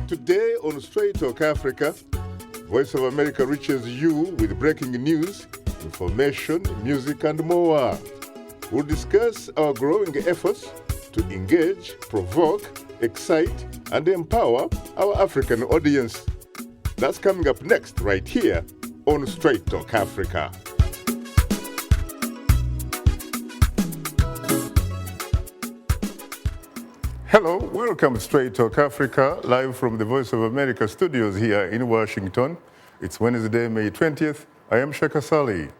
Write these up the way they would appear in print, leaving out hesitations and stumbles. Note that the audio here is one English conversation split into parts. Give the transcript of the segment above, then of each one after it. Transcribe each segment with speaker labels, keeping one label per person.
Speaker 1: Today on Straight Talk Africa, Voice of America reaches you with breaking news, information, music, and more. We'll discuss our growing efforts to engage, provoke, excite, and empower our African audience. That's coming up next, right here on Straight Talk Africa. Hello, welcome to Straight Talk Africa, live from the Voice of America studios here in Washington. It's Wednesday, May 20th. I am Shaka Ssali.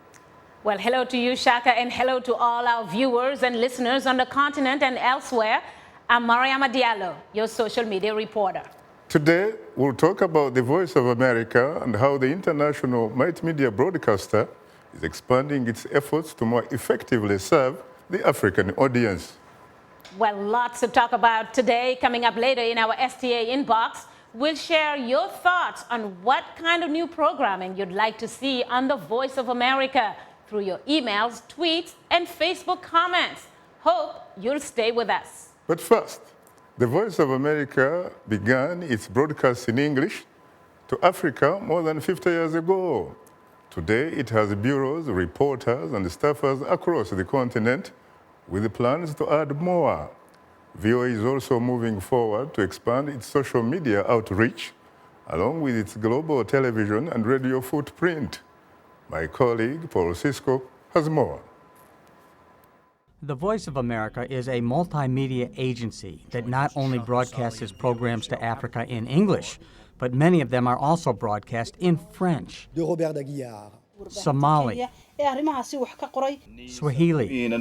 Speaker 2: Well, hello to you, Shaka, and hello to all our viewers and listeners on the continent and elsewhere. I'm Mariama Diallo, your social media reporter.
Speaker 1: Today, we'll talk about the Voice of America and how the international multimedia broadcaster is expanding its efforts to more effectively serve the African audience.
Speaker 2: Well, lots to talk about today. Coming up later in our STA inbox, we'll share your thoughts on what kind of new programming you'd like to see on the Voice of America through your emails, tweets, and Facebook comments. Hope you'll stay with us.
Speaker 1: But first, the Voice of America began its broadcast in English to Africa more than 50 years ago. Today, it has bureaus, reporters, and staffers across the continent with plans to add more. VOA is also moving forward to expand its social media outreach, along with its global television and radio footprint. My colleague, Paul Cisco, has more.
Speaker 3: The Voice of America is a multimedia agency that not only broadcasts its programs to Africa in English, but many of them are also broadcast in French, Somali, Swahili,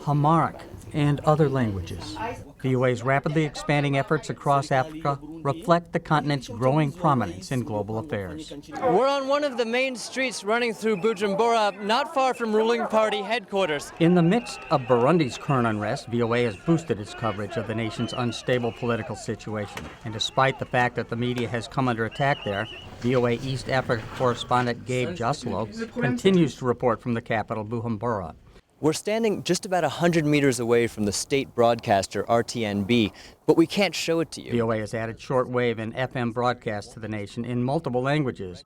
Speaker 3: Amharic, and other languages. VOA's rapidly expanding efforts across Africa reflect the continent's growing prominence in global affairs.
Speaker 4: We're on one of the main streets running through Bujumbura, not far from ruling party headquarters.
Speaker 3: In the midst of Burundi's current unrest, VOA has boosted its coverage of the nation's unstable political situation. And despite the fact that the media has come under attack there, VOA East Africa correspondent Gabe Joslo continues to report from the capital, Bujumbura.
Speaker 4: We're standing just about 100 meters away from the state broadcaster RTNB, but we can't show it to you.
Speaker 3: VOA has added shortwave and FM broadcasts to the nation in multiple languages.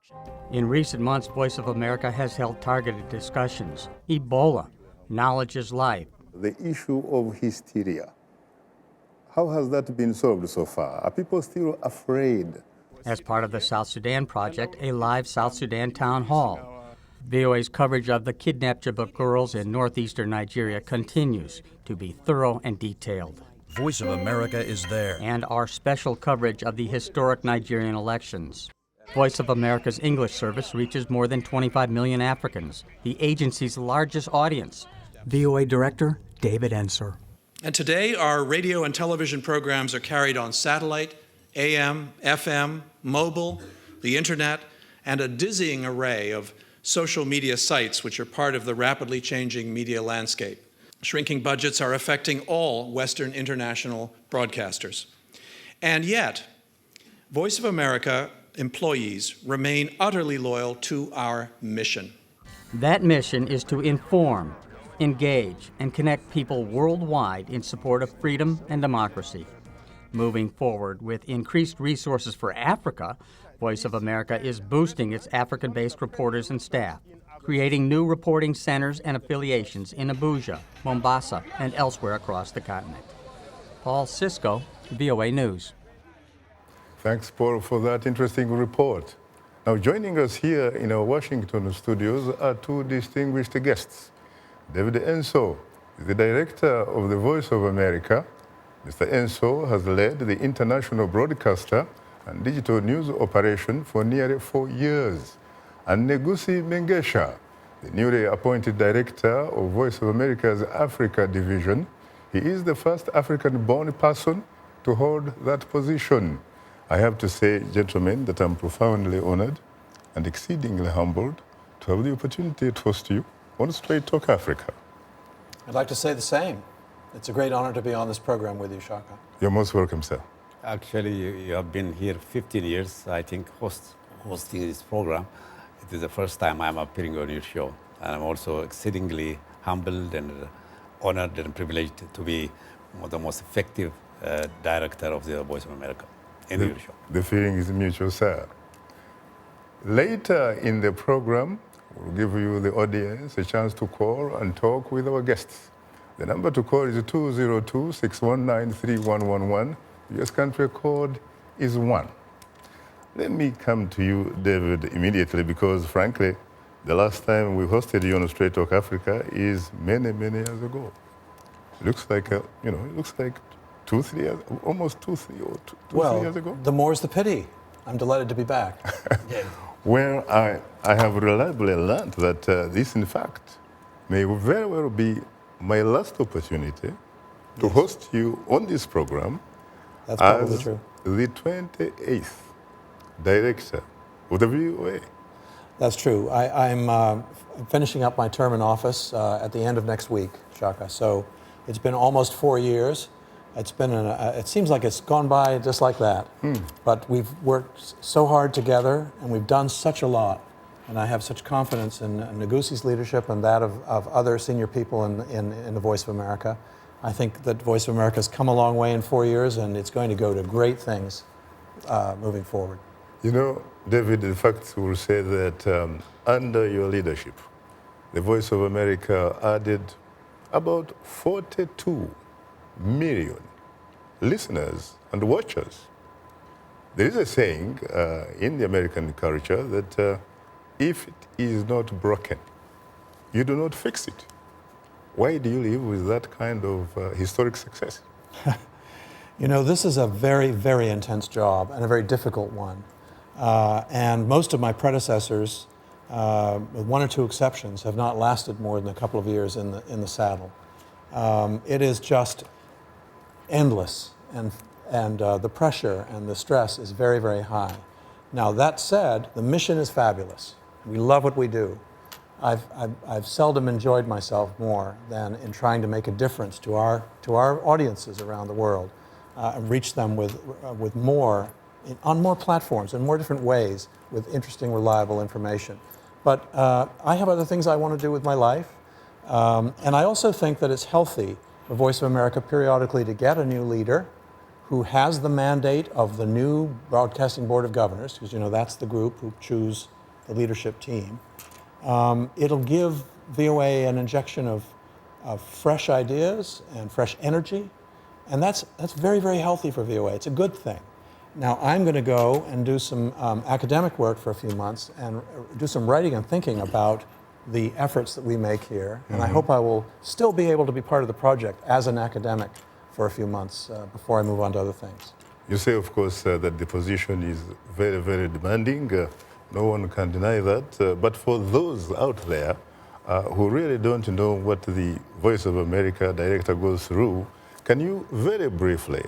Speaker 3: In recent months, Voice of America has held targeted discussions. Ebola, knowledge is life.
Speaker 1: The issue of hysteria. How has that been solved so far? Are people still afraid?
Speaker 3: As part of the South Sudan Project, a live South Sudan town hall. VOA's coverage of the kidnapped Chibok girls in northeastern Nigeria continues to be thorough and detailed.
Speaker 5: Voice of America is there.
Speaker 3: And our special coverage of the historic Nigerian elections. Voice of America's English service reaches more than 25 million Africans, the agency's largest audience. VOA Director David Ensor.
Speaker 6: And today, our radio and television programs are carried on satellite, AM, FM, mobile, the internet, and a dizzying array of social media sites which are part of the rapidly changing media landscape. Shrinking budgets are affecting all Western international broadcasters. And yet, Voice of America employees remain utterly loyal to our mission.
Speaker 3: That mission is to inform, engage, and connect people worldwide in support of freedom and democracy. Moving forward with increased resources for Africa, Voice of America is boosting its African-based reporters and staff, creating new reporting centers and affiliations in Abuja, Mombasa, and elsewhere across the continent. Paul Cisco, VOA News.
Speaker 1: Thanks, Paul, for that interesting report. Now, joining us here in our Washington studios are two distinguished guests. David Ensor is the director of the Voice of America. Mr. Ensor has led the international broadcaster and digital news operation for nearly 4 years. And Negussie Mengesha, the newly appointed director of Voice of America's Africa division. He is the first African-born person to hold that position. I have to say, gentlemen, that I'm profoundly honored and exceedingly humbled to have the opportunity to host you on Straight Talk Africa.
Speaker 7: I'd like to say the same. It's a great honor to be on this program with you, Shaka.
Speaker 1: You're most welcome, sir.
Speaker 8: Actually, you have been here 15 years, I think, hosting this program. It is the first time I'm appearing on your show. And I'm also exceedingly humbled and honored and privileged to be the most effective director of the Voice of America. in your show.
Speaker 1: The feeling is mutual, sir. Later in the program, we'll give you, the audience, a chance to call and talk with our guests. The number to call is 202-619-3111. US country code is 1. Let me come to you, David, immediately, because frankly, the last time we hosted you on Straight Talk Africa is many, many years ago. Looks like, it looks like 2-3 years, almost 2-3 years ago.
Speaker 7: The more's the pity. I'm delighted to be back.
Speaker 1: Where I have reliably learned that this, in fact, may very well be my last opportunity to host you on this program.
Speaker 7: That's probably
Speaker 1: as
Speaker 7: true.
Speaker 1: The 28th director of the VOA.
Speaker 7: That's true. I'm finishing up my term in office at the end of next week, Shaka. So it's been almost 4 years. It's been it seems like it's gone by just like that. But we've worked so hard together, and we've done such a lot. And I have such confidence in Negussie's leadership and that of other senior people in the Voice of America. I think that Voice of America has come a long way in 4 years, and it's going to go to great things moving forward.
Speaker 1: You know, David, the facts will say that under your leadership, the Voice of America added about 42 million listeners and watchers. There is a saying in the American culture that if it is not broken, you do not fix it. Why do you live with that kind of historic success?
Speaker 7: You know, this is a very, very intense job and a very difficult one. And most of my predecessors, with one or two exceptions, have not lasted more than a couple of years in the saddle. It is just endless, and the pressure and the stress is very, very high. Now, that said, the mission is fabulous. We love what we do. I've seldom enjoyed myself more than in trying to make a difference to our audiences around the world, and reach them with more, on more platforms, in more different ways, with interesting, reliable information. But I have other things I want to do with my life, and I also think that it's healthy for Voice of America periodically to get a new leader who has the mandate of the new Broadcasting Board of Governors, because you know that's the group who choose the leadership team. It'll give VOA an injection of fresh ideas and fresh energy, and that's very, very healthy for VOA. It's a good thing. Now, I'm going to go and do some academic work for a few months and do some writing and thinking about the efforts that we make here, and I hope I will still be able to be part of the project as an academic for a few months before I move on to other things.
Speaker 1: You say, of course, that the position is very, very demanding. No one can deny that. But for those out there who really don't know what the Voice of America director goes through, can you very briefly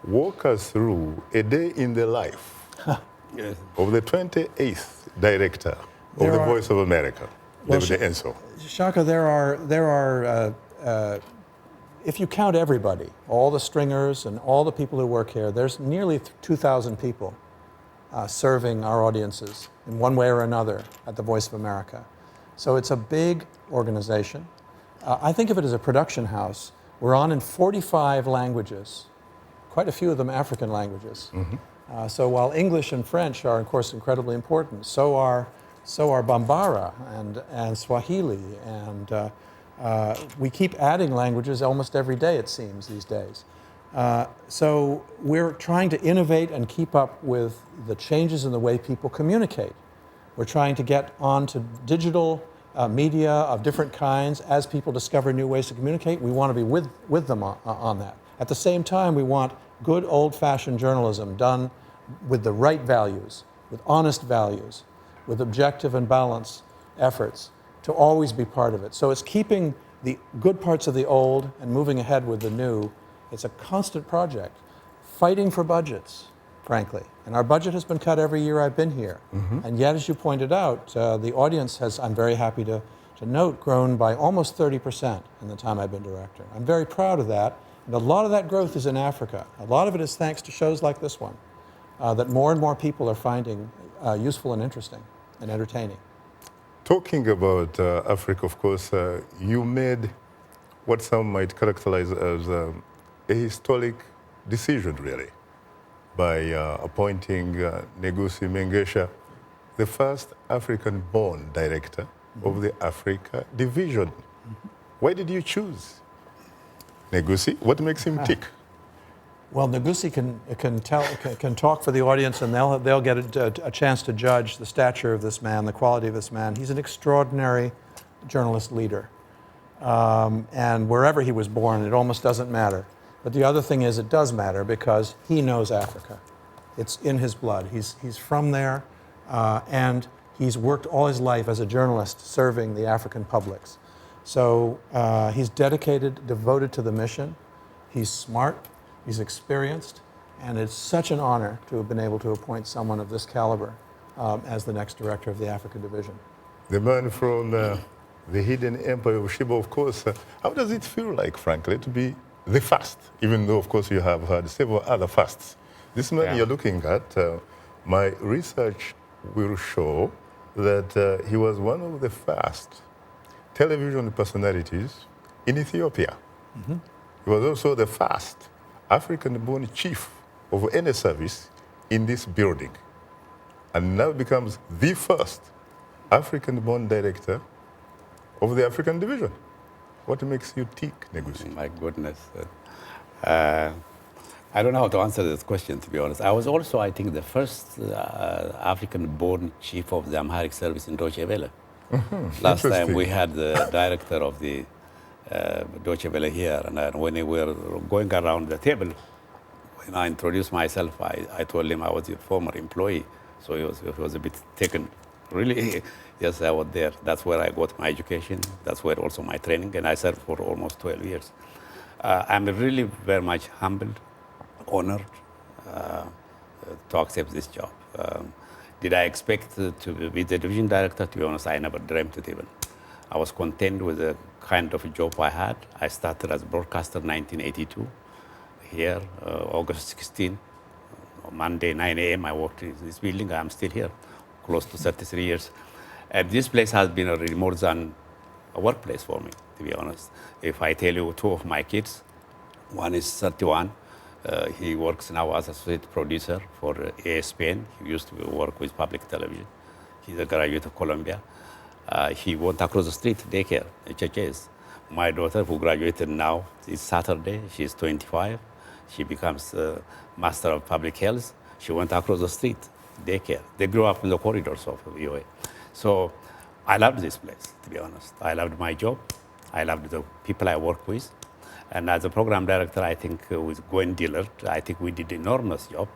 Speaker 1: walk us through a day in the life of the 28th director of the Voice of America, David Ensor?
Speaker 7: Shaka, there are if you count everybody, all the stringers and all the people who work here, there's nearly 2,000 people serving our audiences in one way or another at the Voice of America. So it's a big organization. I think of it as a production house. We're on in 45 languages, quite a few of them African languages. So while English and French are, of course, incredibly important, so are Bambara and Swahili, and we keep adding languages almost every day, it seems, these days. So we're trying to innovate and keep up with the changes in the way people communicate. We're trying to get onto digital media of different kinds. As people discover new ways to communicate, we want to be with them on that. At the same time, we want good old-fashioned journalism done with the right values, with honest values, with objective and balanced efforts to always be part of it. So it's keeping the good parts of the old and moving ahead with the new. It's a constant project, fighting for budgets, frankly. And our budget has been cut every year I've been here. And yet, as you pointed out, the audience has, I'm very happy to note, grown by almost 30% in the time I've been director. I'm very proud of that. And a lot of that growth is in Africa. A lot of it is thanks to shows like this one, that more and more people are finding useful and interesting and entertaining.
Speaker 1: Talking about Africa, of course, you made what some might characterize as a historic decision, really. by appointing Negussie Mengesha, the first African-born director of the Africa division. Why did you choose Negussie? What makes him tick?
Speaker 7: Well, Negussie can talk for the audience, and they'll get a chance to judge the stature of this man, the quality of this man. He's an extraordinary journalist leader. And wherever he was born, it almost doesn't matter. But the other thing is, it does matter because he knows Africa. It's in his blood. He's from there, and he's worked all his life as a journalist serving the African publics. So he's dedicated, devoted to the mission. He's smart, he's experienced, and it's such an honor to have been able to appoint someone of this caliber as the next director of the Africa division.
Speaker 1: The man from the hidden empire of Sheba, of course. How does it feel like, frankly, to be the first, even though, of course, you have had several other firsts? This man you're looking at, my research will show that he was one of the first television personalities in Ethiopia. He was also the first African-born chief of any service in this building, and now becomes the first African-born director of the African division. What makes you tick, Negussie?
Speaker 8: My goodness. I don't know how to answer this question, to be honest. I was also, I think, the first African-born chief of the Amharic service in Deutsche Welle. Last time we had the director of the Deutsche Welle here, and when we were going around the table, when I introduced myself, I told him I was a former employee, so he was a bit taken. Really, yes, I was there. That's where I got my education. That's where also my training, and I served for almost 12 years. I'm really very much humbled, honored to accept this job. Did I expect to be the division director? To be honest, I never dreamt it even. I was content with the kind of job I had. I started as a broadcaster in 1982. Here, August 16, Monday, 9 a.m., I worked in this building. I'm still here, close to 33 years. And this place has been really more than a workplace for me, to be honest. If I tell you two of my kids, one is 31. He works now as associate producer for ESPN. He used to work with public television. He's a graduate of Columbia. He went across the street, daycare, HHS. My daughter, who graduated now, this Saturday, she's 25. She becomes Master of Public Health. She went across the street, daycare. They grew up in the corridors of VOA. So I loved this place, to be honest. I loved my job. I loved the people I work with. And as a program director, I think with Gwen Dillard, I think we did an enormous job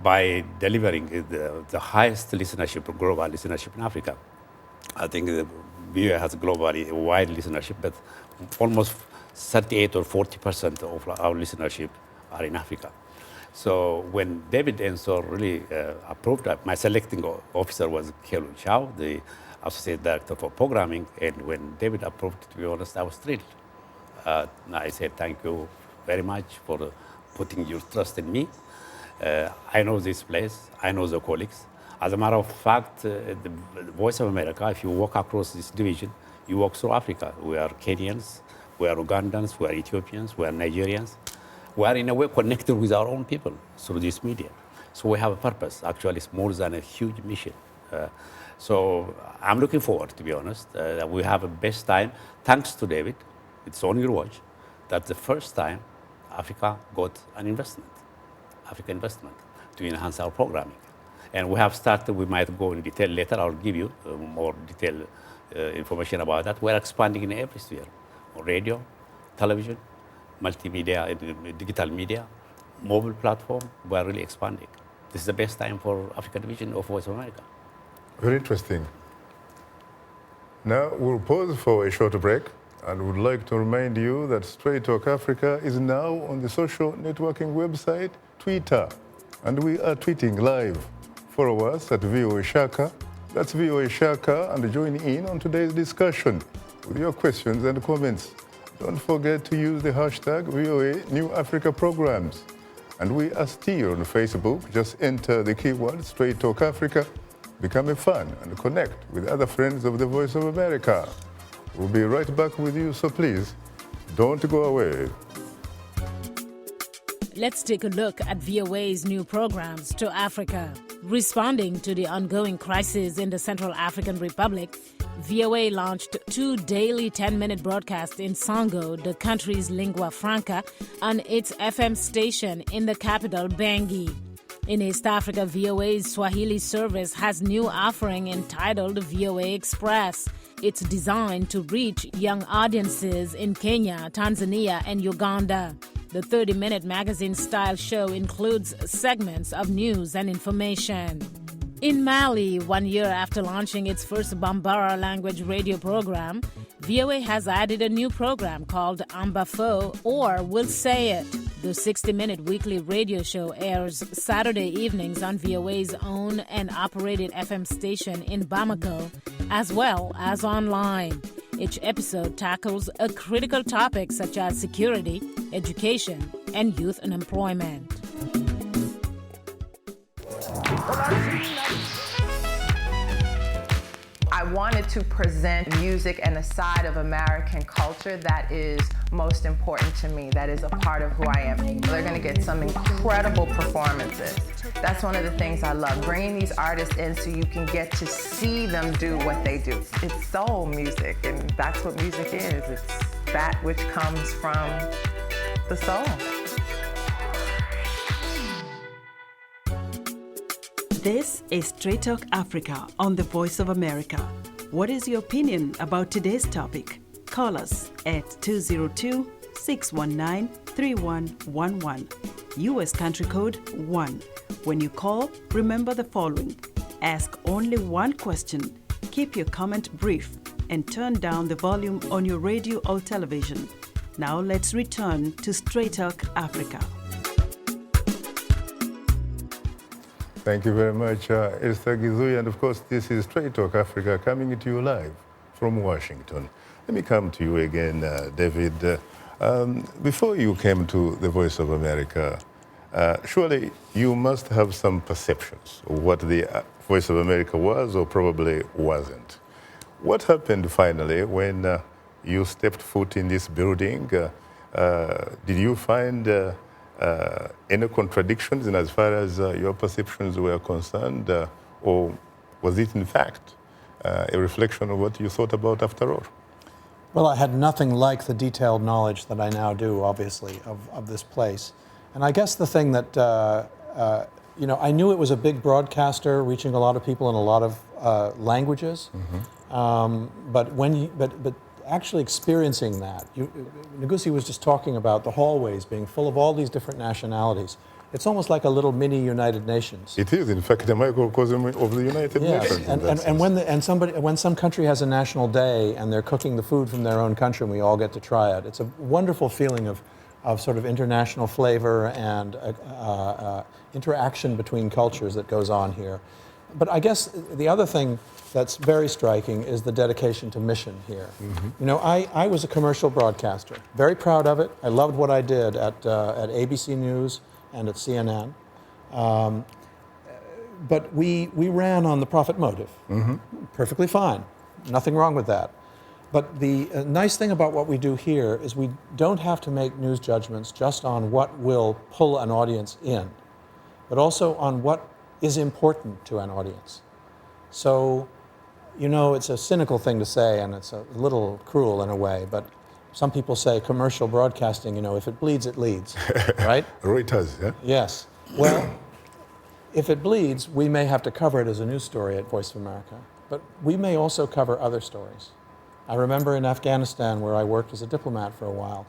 Speaker 8: by delivering the highest listenership, global listenership in Africa. I think the VOA has globally wide listenership, but almost 38 or 40% of our listenership are in Africa. So when David Ensor really approved, my selecting officer was Kelun Chow, the associate director for programming, and when David approved, to be honest, I was thrilled. I said, thank you very much for putting your trust in me. I know this place, I know the colleagues. As a matter of fact, the Voice of America, if you walk across this division, you walk through Africa. We are Kenyans, we are Ugandans, we are Ethiopians, we are Nigerians. We are in a way connected with our own people through this media. So we have a purpose. Actually, it's more than a huge mission. So I'm looking forward, to be honest. We have a best time, thanks to David. It's on your watch. That's the first time Africa got an investment, Africa investment, to enhance our programming. And we have started, we might go in detail later, I'll give you more detailed information about that. We're expanding in every sphere, radio, television, multimedia, digital media, mobile platform, we're really expanding. This is the best time for Africa division of Voice of America.
Speaker 1: Very interesting. Now we'll pause for a short break. And would like to remind you that Straight Talk Africa is now on the social networking website, Twitter. And we are tweeting live. Follow us at VOA Shaka. That's VOA Shaka, and join in on today's discussion with your questions and comments. Don't forget to use the hashtag VOA New Africa Programs. And we are still on Facebook. Just enter the keyword Straight Talk Africa, become a fan, and connect with other friends of the Voice of America. We'll be right back with you, so please, don't go away.
Speaker 2: let's take a look at VOA's new programs to Africa. Responding to the ongoing crisis in the Central African Republic, VOA launched 2 daily 10-minute broadcasts in Songo, the country's lingua franca, on its FM station in the capital, Bangui. In East Africa, VOA's Swahili service has new offering entitled VOA Express. It's designed to reach young audiences in Kenya, Tanzania, and Uganda. The 30-minute magazine-style show includes segments of news and information. In Mali, 1 year after launching its first Bambara language radio program, VOA has added a new program called Ambafo, or We'll Say It. The 60-minute weekly radio show airs Saturday evenings on VOA's own and operated FM station in Bamako, as well as online. Each episode tackles a critical topic such as security, education, and youth unemployment.
Speaker 9: I wanted to present music and a side of American culture that is most important to me, that is a part of who I am. They're going to get some incredible performances. That's one of the things I love, bringing these artists in so you can get to see them do what they do. It's soul music, and that's what music is. It's that which comes from the soul.
Speaker 10: This is Straight Talk Africa on the Voice of America. What is your opinion about today's topic? Call us at 202-619-3111. U.S. country code 1. When you call, remember the following. Ask only one question, keep your comment brief, and turn down the volume on your radio or television. Now let's return to Straight Talk Africa.
Speaker 1: Thank you very much, Esther Gizui. And of course, this is Straight Talk Africa coming to you live from Washington. Let me come to you again, David. Before you came to the Voice of America, surely you must have some perceptions of what the Voice of America was or probably wasn't. What happened finally when you stepped foot in this building? Did you find any contradictions in as far as your perceptions were concerned, or was it in fact a reflection of what you thought about after all?
Speaker 7: Well, I had nothing like the detailed knowledge that I now do, obviously, of this place. And I guess the thing that, I knew it was a big broadcaster reaching a lot of people in a lot of languages. Mm-hmm. But actually experiencing that, Negussie was just talking about the hallways being full of all these different nationalities. It's almost like a little mini United Nations.
Speaker 1: It is, in fact, a microcosm of the United Nations.
Speaker 7: And when some country has a national day and they're cooking the food from their own country and we all get to try it, it's a wonderful feeling of sort of international flavor and interaction between cultures that goes on here. But I guess the other thing that's very striking is the dedication to mission here. Mm-hmm. You know, I was a commercial broadcaster, very proud of it. I loved what I did at ABC News and at CNN. But we ran on the profit motive. Mm-hmm. Perfectly fine, nothing wrong with that. But the nice thing about what we do here is we don't have to make news judgments just on what will pull an audience in, but also on what is important to an audience. So, you know, it's a cynical thing to say, and it's a little cruel in a way, but some people say commercial broadcasting, you know, if it bleeds, it leads, right?
Speaker 1: Reuters, yeah?
Speaker 7: Yes. Well, if it bleeds, we may have to cover it as a news story at Voice of America, but we may also cover other stories. I remember in Afghanistan, where I worked as a diplomat for a while,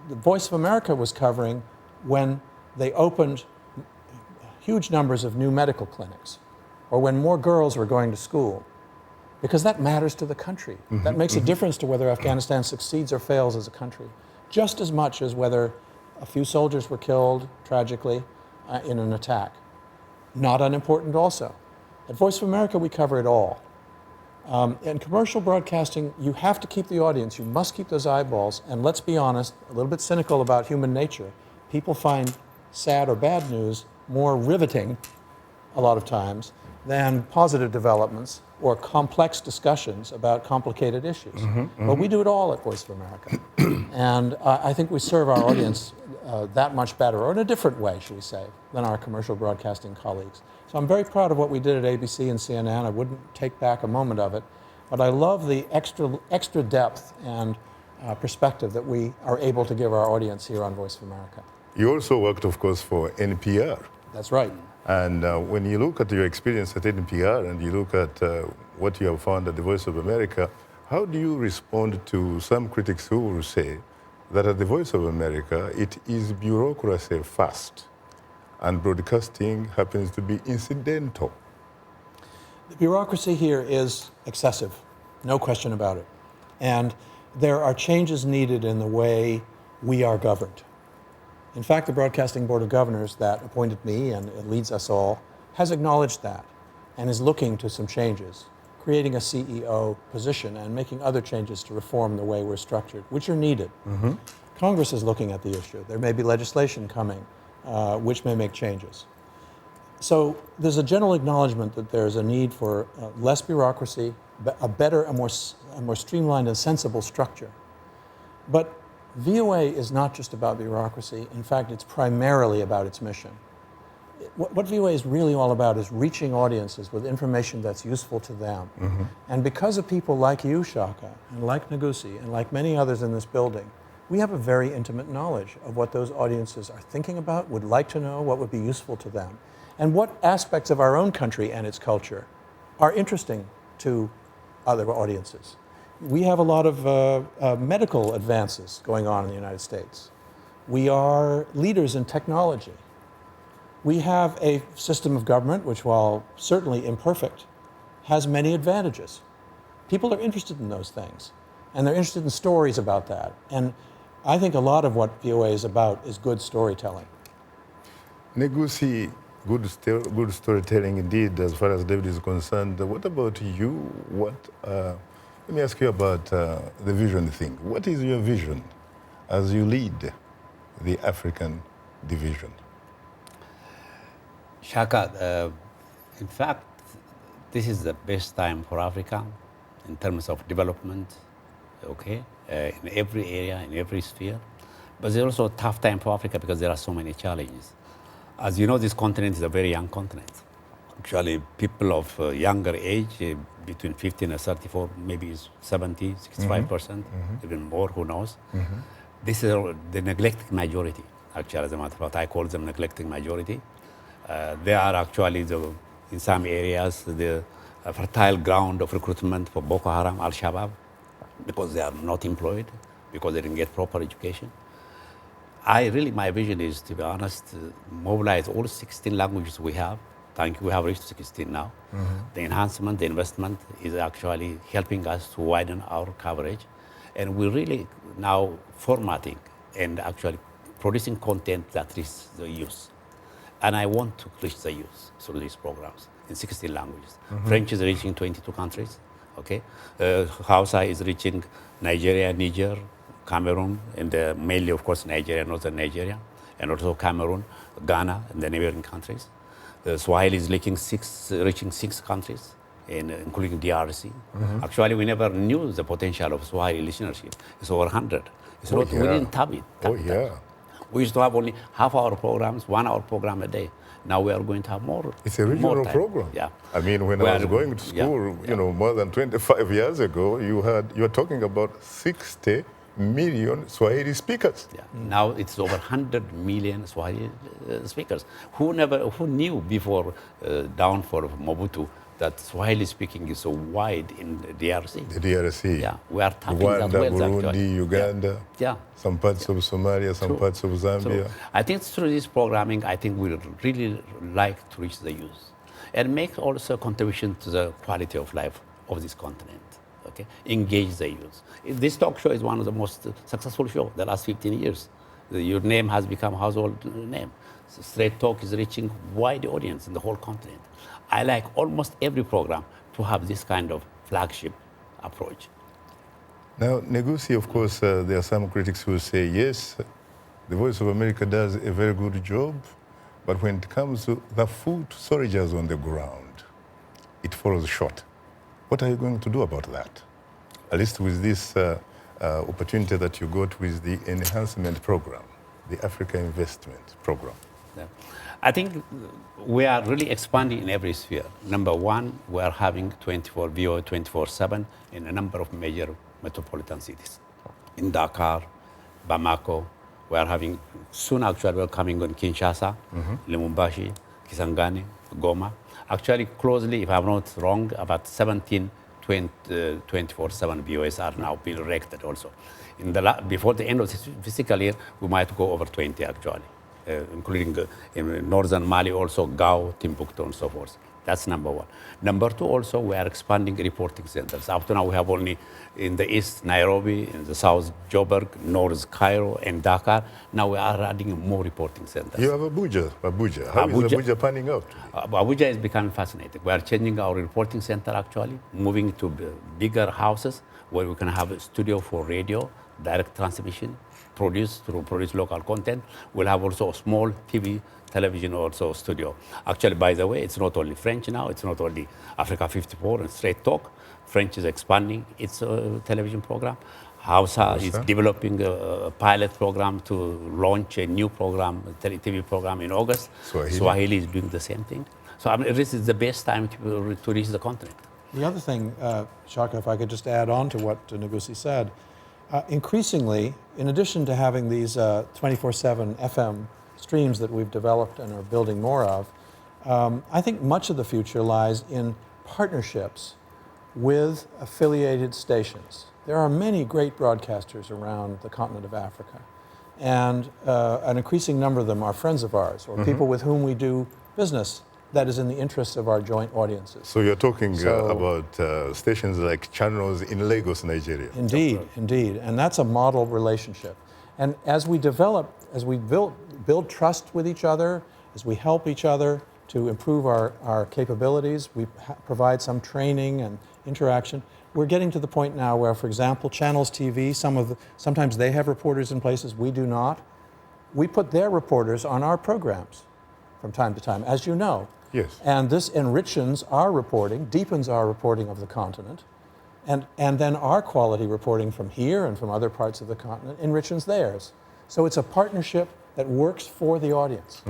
Speaker 7: the Voice of America was covering when they opened huge numbers of new medical clinics, or when more girls were going to school, because that matters to the country. Mm-hmm. That makes a difference to whether Afghanistan succeeds or fails as a country, just as much as whether a few soldiers were killed tragically in an attack. Not unimportant also. At Voice of America, we cover it all. In commercial broadcasting, you have to keep the audience, you must keep those eyeballs, and let's be honest, a little bit cynical about human nature. People find sad or bad news more riveting, a lot of times, than positive developments or complex discussions about complicated issues. Mm-hmm, mm-hmm. But we do it all at Voice of America. And I think we serve our audience that much better, or in a different way, should we say, than our commercial broadcasting colleagues. So I'm very proud of what we did at ABC and CNN. I wouldn't take back a moment of it, but I love the extra depth and perspective that we are able to give our audience here on Voice of America.
Speaker 1: You also worked, of course, for NPR.
Speaker 7: That's right.
Speaker 1: And when you look at your experience at NPR and you look at what you have found at the Voice of America, how do you respond to some critics who will say that at the Voice of America, it is bureaucracy first, and broadcasting happens to be incidental?
Speaker 7: The bureaucracy here is excessive, no question about it. And there are changes needed in the way we are governed. In fact, the Broadcasting Board of Governors that appointed me, and it leads us all, has acknowledged that and is looking to some changes, creating a CEO position and making other changes to reform the way we're structured, which are needed. Mm-hmm. Congress is looking at the issue. There may be legislation coming which may make changes. So there's a general acknowledgement that there's a need for less bureaucracy, a better, a more streamlined and sensible structure. But VOA is not just about bureaucracy. In fact, it's primarily about its mission. What VOA is really all about is reaching audiences with information that's useful to them. Mm-hmm. And because of people like you, Shaka, and like Negussie, and like many others in this building, we have a very intimate knowledge of what those audiences are thinking about, would like to know, what would be useful to them, and what aspects of our own country and its culture are interesting to other audiences. We have a lot of medical advances going on in the United States. We are leaders in technology. We have a system of government which, while certainly imperfect, has many advantages. People are interested in those things, and they're interested in stories about that. And I think a lot of what VOA is about is good storytelling.
Speaker 1: Negussie, good storytelling indeed, as far as David is concerned. What about you? Let me ask you about the vision thing. What is your vision as you lead the African division?
Speaker 8: Shaka, in fact, this is the best time for Africa in terms of development, okay, in every area, in every sphere. But there's also a tough time for Africa because there are so many challenges. As you know, this continent is a very young continent. Actually, people of younger age, between 15 and 34, maybe 70, 65%, mm-hmm. even more, who knows. Mm-hmm. This is the neglected majority, actually, as a matter of fact. I call them neglected majority. They are actually, in some areas, the fertile ground of recruitment for Boko Haram, Al-Shabaab, because they are not employed, because they didn't get proper education. My vision is, to be honest, mobilize all 16 languages we have. Thank you, we have reached 16 now. Mm-hmm. The enhancement, the investment is actually helping us to widen our coverage. And we're really now formatting and actually producing content that reaches the youth. And I want to reach the youth through these programs in 16 languages. Mm-hmm. French is reaching 22 countries, okay? Hausa is reaching Nigeria, Niger, Cameroon, and mainly, of course, Nigeria, northern Nigeria, and also Cameroon, Ghana, and the neighboring countries. Swahili is reaching 6 countries, including DRC. Mm-hmm. Actually, we never knew the potential of Swahili listenership. It's over 100. It's we didn't tap it. We used to have only half-hour programs, 1 hour program a day. Now we are going to have more.
Speaker 1: It's a regional program.
Speaker 8: Yeah.
Speaker 1: I mean, when I was going to school, more than 25 years ago, you were talking about 60 million Swahili speakers.
Speaker 8: Yeah. Now it's over 100 million Swahili speakers. Who knew before downfall of Mobutu that Swahili speaking is so wide in the DRC?
Speaker 1: The DRC.
Speaker 8: Yeah, we are tapping
Speaker 1: Rwanda,
Speaker 8: that well,
Speaker 1: Burundi,
Speaker 8: actually.
Speaker 1: Uganda.
Speaker 8: Yeah.
Speaker 1: Some parts of Somalia, some parts of Zambia.
Speaker 8: So I think through this programming, I think we really like to reach the youth and make also a contribution to the quality of life of this continent. Okay, engage the youth. This talk show is one of the most successful shows the last 15 years. Your name has become a household name. Straight Talk is reaching wide audience in the whole continent. I like almost every program to have this kind of flagship approach.
Speaker 1: Now, Negussie, of course, there are some critics who say, yes, the Voice of America does a very good job, but when it comes to the foot soldiers on the ground, it falls short. What are you going to do about that? At least with this opportunity that you got with the enhancement program. the Africa Investment Program?
Speaker 8: Yeah. I think we are really expanding in every sphere. Number one, we are having VOA 24/7 in a number of major metropolitan cities. In Dakar, Bamako, we are having, soon actually we're coming on Kinshasa, Lubumbashi, Kisangani, Goma. Actually, closely, if I'm not wrong, about 17 24/7 VOAs are now being erected also. Before the end of this fiscal year, we might go over 20 actually, including in northern Mali also, Gao, Timbuktu, and so forth. That's number one. Number two, also, we are expanding reporting centers. Up to now, we have only in the east, Nairobi, in the south, Joburg, north, Cairo, and Dakar. Now we are adding more reporting centers.
Speaker 1: You have Abuja. How is Abuja panning out?
Speaker 8: Abuja is becoming fascinating. We are changing our reporting center, actually, moving to bigger houses where we can have a studio for radio, direct transmission, produce local content. We'll have also a small television also studio. Actually, by the way, it's not only French now, it's not only Africa 54 and Straight Talk. French is expanding its television program. Hausa is developing a pilot program to launch a new program, a TV program in August. Swahili is doing the same thing. So this is the best time to reach the continent.
Speaker 7: The other thing, Shaka, if I could just add on to what Negussie said, increasingly, in addition to having these 24/7 FM streams that we've developed and are building more of, I think much of the future lies in partnerships with affiliated stations. There are many great broadcasters around the continent of Africa, and an increasing number of them are friends of ours or people with whom we do business that is in the interests of our joint audiences.
Speaker 1: So you're talking about stations like channels in Lagos, Nigeria.
Speaker 7: Indeed, indeed. And that's a model relationship. And as we build trust with each other, as we help each other to improve our capabilities, we provide some training and interaction. We're getting to the point now where, for example, Channels TV, sometimes they have reporters in places we do not. We put their reporters on our programs from time to time, as you know.
Speaker 1: Yes.
Speaker 7: And this enriches our reporting, deepens our reporting of the continent, and then our quality reporting from here and from other parts of the continent enriches theirs. So it's a partnership that works for the audience.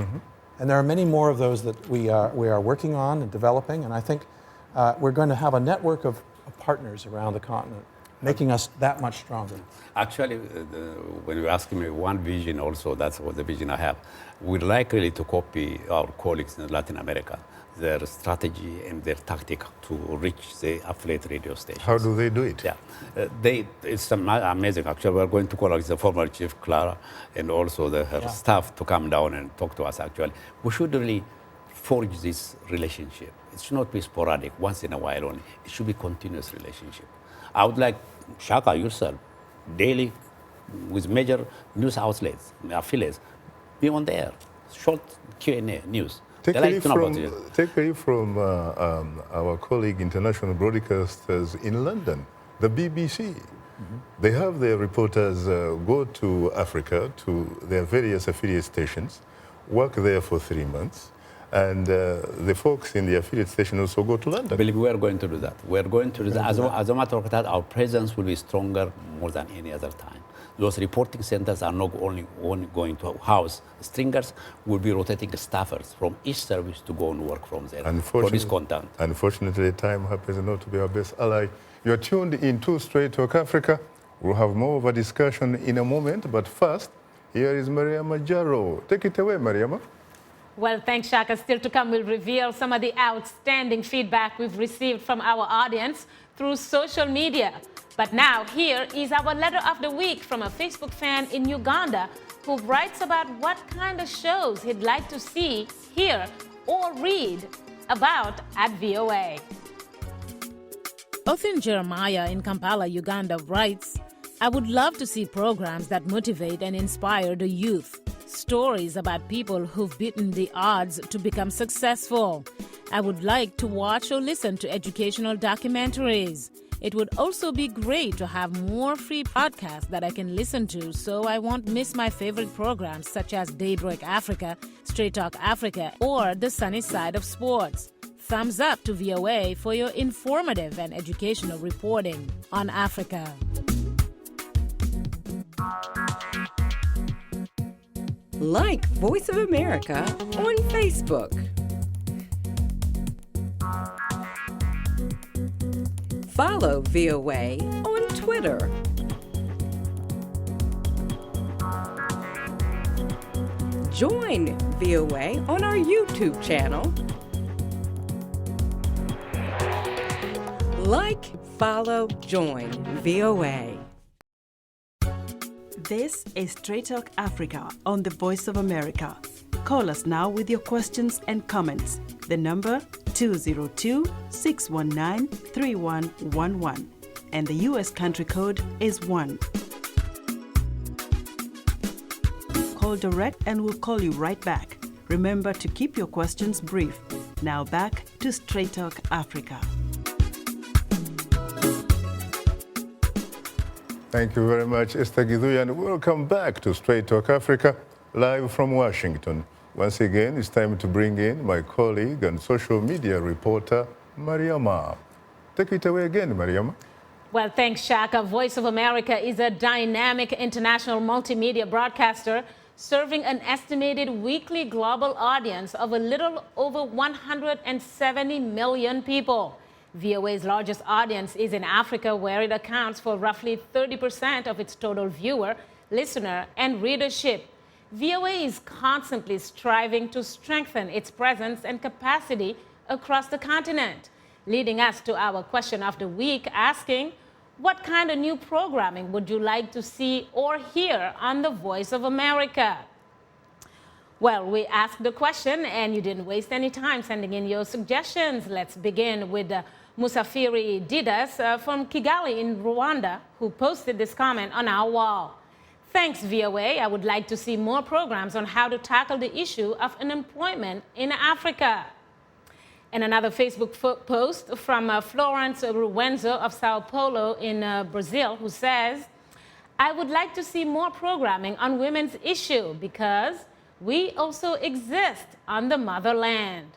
Speaker 7: And there are many more of those that we are working on and developing, and I think we're going to have a network of partners around the continent, making us that much stronger.
Speaker 8: Actually, when you're asking me one vision also, that's what the vision I have. We'd like really to copy our colleagues in Latin America, their strategy and their tactic to reach the affiliate radio stations.
Speaker 1: How do they do it?
Speaker 8: Yeah, it's amazing. Actually, we're going to call the former chief, Clara, and also her staff to come down and talk to us, actually. We should really forge this relationship. It should not be sporadic, once in a while only. It should be continuous relationship. I would like Shaka, yourself, daily with major news outlets, affiliates, be on the air, short Q&A news.
Speaker 1: Take a from our colleague, international broadcasters in London, the BBC. They have their reporters go to Africa, to their various affiliate stations, work there for 3 months, and the folks in the affiliate station also go to London.
Speaker 8: Believe we are going to do that. We are going to do that. As a matter of fact, our presence will be stronger more than any other time. Those reporting centers are not only going to house stringers, we'll be rotating staffers from each service to go and work from there for this content.
Speaker 1: Unfortunately, time happens not to be our best ally. You're tuned in to Straight Talk Africa. We'll have more of a discussion in a moment, but first, here is Mariama Jaro. Take it away, Mariama.
Speaker 2: Well, thanks, Shaka. Still to come, we'll reveal some of the outstanding feedback we've received from our audience through social media. But now, here is our letter of the week from a Facebook fan in Uganda who writes about what kind of shows he'd like to see, hear, or read about at VOA. Othin Jeremiah in Kampala, Uganda writes, I would love to see programs that motivate and inspire the youth. Stories about people who've beaten the odds to become successful. I would like to watch or listen to educational documentaries. It would also be great to have more free podcasts that I can listen to so I won't miss my favorite programs such as Daybreak Africa, Straight Talk Africa, or The Sunny Side of Sports. Thumbs up to VOA for your informative and educational reporting on Africa.
Speaker 11: Like Voice of America on Facebook. Follow VOA on Twitter. Join VOA on our YouTube channel. Like, follow, join VOA.
Speaker 10: This is Straight Talk Africa on the Voice of America. Call us now with your questions and comments. The number 202-619-3111. And the U.S. country code is 1. Call direct and we'll call you right back. Remember to keep your questions brief. Now back to Straight Talk Africa.
Speaker 1: Thank you very much, Esther Githuya, and welcome back to Straight Talk Africa, live from Washington. Once again, it's time to bring in my colleague and social media reporter, Mariama. Take it away again, Mariama.
Speaker 2: Well, thanks, Shaka. Voice of America is a dynamic international multimedia broadcaster serving an estimated weekly global audience of a little over 170 million people. VOA's largest audience is in Africa, where it accounts for roughly 30% of its total viewer, listener, and readership. VOA is constantly striving to strengthen its presence and capacity across the continent, leading us to our question of the week, asking, what kind of new programming would you like to see or hear on the Voice of America? Well, we asked the question, and you didn't waste any time sending in your suggestions. Let's begin with Musafiri Didas from Kigali in Rwanda, who posted this comment on our wall. Thanks, VOA. I would like to see more programs on how to tackle the issue of unemployment in Africa. And another Facebook post from Florence Ruenzo of Sao Paulo in Brazil, who says, I would like to see more programming on women's issue because we also exist on the motherland.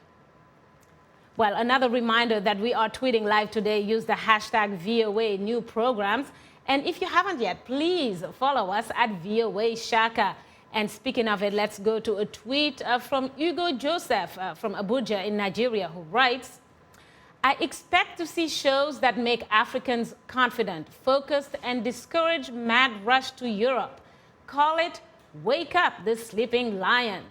Speaker 2: Well, another reminder that we are tweeting live today. Use the hashtag VOA New Programs. And if you haven't yet, please follow us at VOA Shaka. And speaking of it, let's go to a tweet from Hugo Joseph from Abuja in Nigeria, who writes, I expect to see shows that make Africans confident, focused, and discourage mad rush to Europe. Call it Wake Up the Sleeping Lion.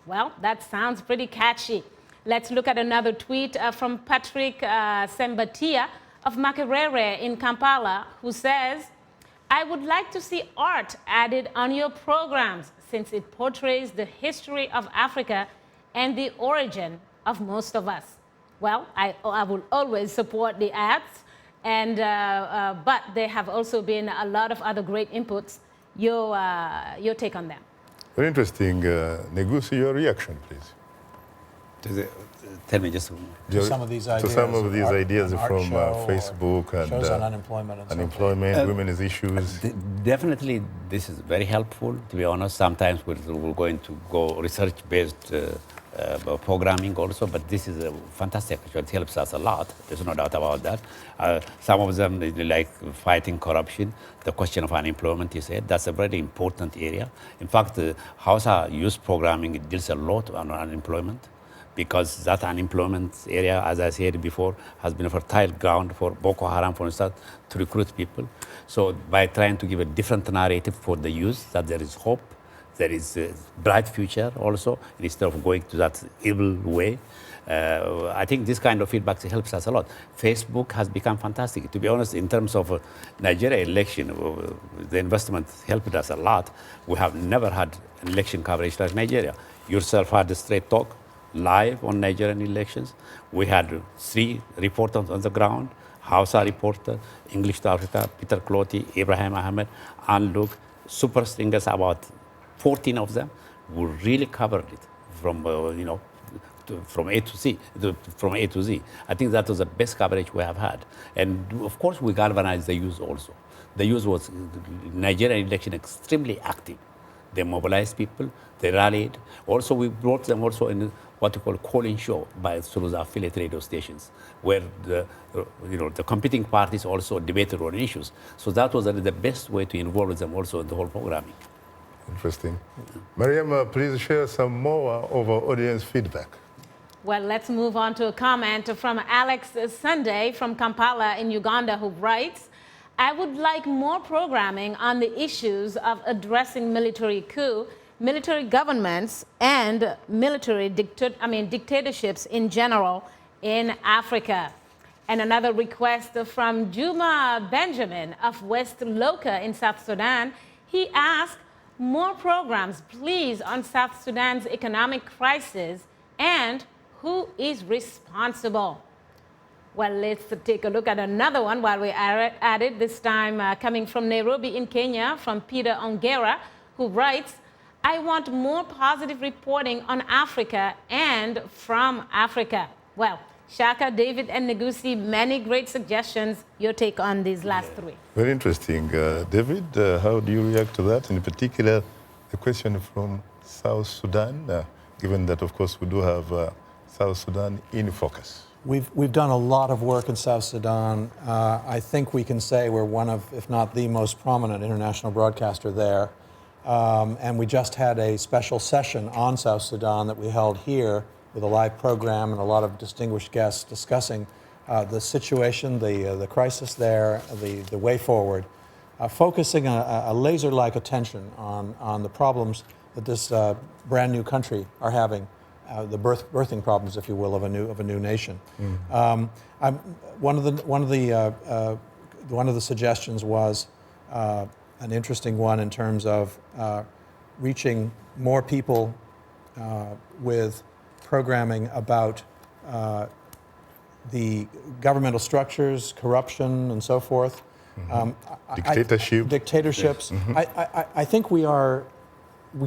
Speaker 2: Well, that sounds pretty catchy. Let's look at another tweet from Patrick Sembatia of Makerere in Kampala, who says, I would like to see art added on your programs since it portrays the history of Africa and the origin of most of us. Well, I will always support the ads, and but there have also been a lot of other great inputs. Your take on them?
Speaker 1: Very interesting. Negussie, your reaction, please.
Speaker 8: Tell me just
Speaker 7: to some of these ideas,
Speaker 1: to some of these ideas from
Speaker 7: show
Speaker 1: Facebook and
Speaker 7: shows on unemployment, and
Speaker 1: unemployment, women's issues.
Speaker 8: Definitely, this is very helpful. To be honest, sometimes we're going to go research-based programming also, but this is fantastic. It helps us a lot. There's no doubt about that. Some of them, like fighting corruption, the question of unemployment, you said, that's a very important area. In fact, Hausa youth programming, it deals a lot on unemployment, because that unemployment area, as I said before, has been a fertile ground for Boko Haram, for instance, to recruit people. So by trying to give a different narrative for the youth, that there is hope, there is a bright future also, instead of going to that evil way. I think this kind of feedback helps us a lot. Facebook has become fantastic. To be honest, in terms of Nigeria election, the investment helped us a lot. We have never had election coverage like Nigeria. Yourself had a Straight Talk live on Nigerian elections. We had 3 reporters on the ground, Hausa reporter, English to Africa, Peter Clotty, Ibrahim Ahmed, and Luke, super stringers, about 14 of them, who really covered it from, from A to Z. I think that was the best coverage we have had. And of course, we galvanized the youth also. The youth was, Nigerian election, extremely active. They mobilized people, they rallied. Also, we brought them also in what we call call-in show through the affiliate radio stations, where the competing parties also debated on issues. So that was the best way to involve them also in the whole programming.
Speaker 1: Interesting. Mariam, please share some more of our audience feedback.
Speaker 2: Well, let's move on to a comment from Alex Sunday from Kampala in Uganda, who writes, I would like more programming on the issues of addressing military coup, military governments, and military dictatorships in general in Africa. And another request from Juma Benjamin of West Loka in South Sudan. He asked, more programs, please, on South Sudan's economic crisis and who is responsible. Well, let's take a look at another one while we're at it, this time coming from Nairobi in Kenya, from Peter Ongera, who writes, I want more positive reporting on Africa and from Africa. Well, Shaka, David, and Negussie, many great suggestions. Your take on these last three.
Speaker 1: Very interesting. David, how do you react to that? In particular, the question from South Sudan, given that, of course, we do have South Sudan in focus.
Speaker 7: We've done a lot of work in South Sudan. I think we can say we're one of, if not the most prominent international broadcaster there. And we just had a special session on South Sudan that we held here with a live program and a lot of distinguished guests discussing the situation, the crisis there, the way forward, focusing a laser-like attention on the problems that this brand new country are having. The birthing problems, if you will, of a new nation. One of the suggestions was an interesting one in terms of reaching more people with programming about the governmental structures, corruption, and so forth. Dictatorships. Yes. I think we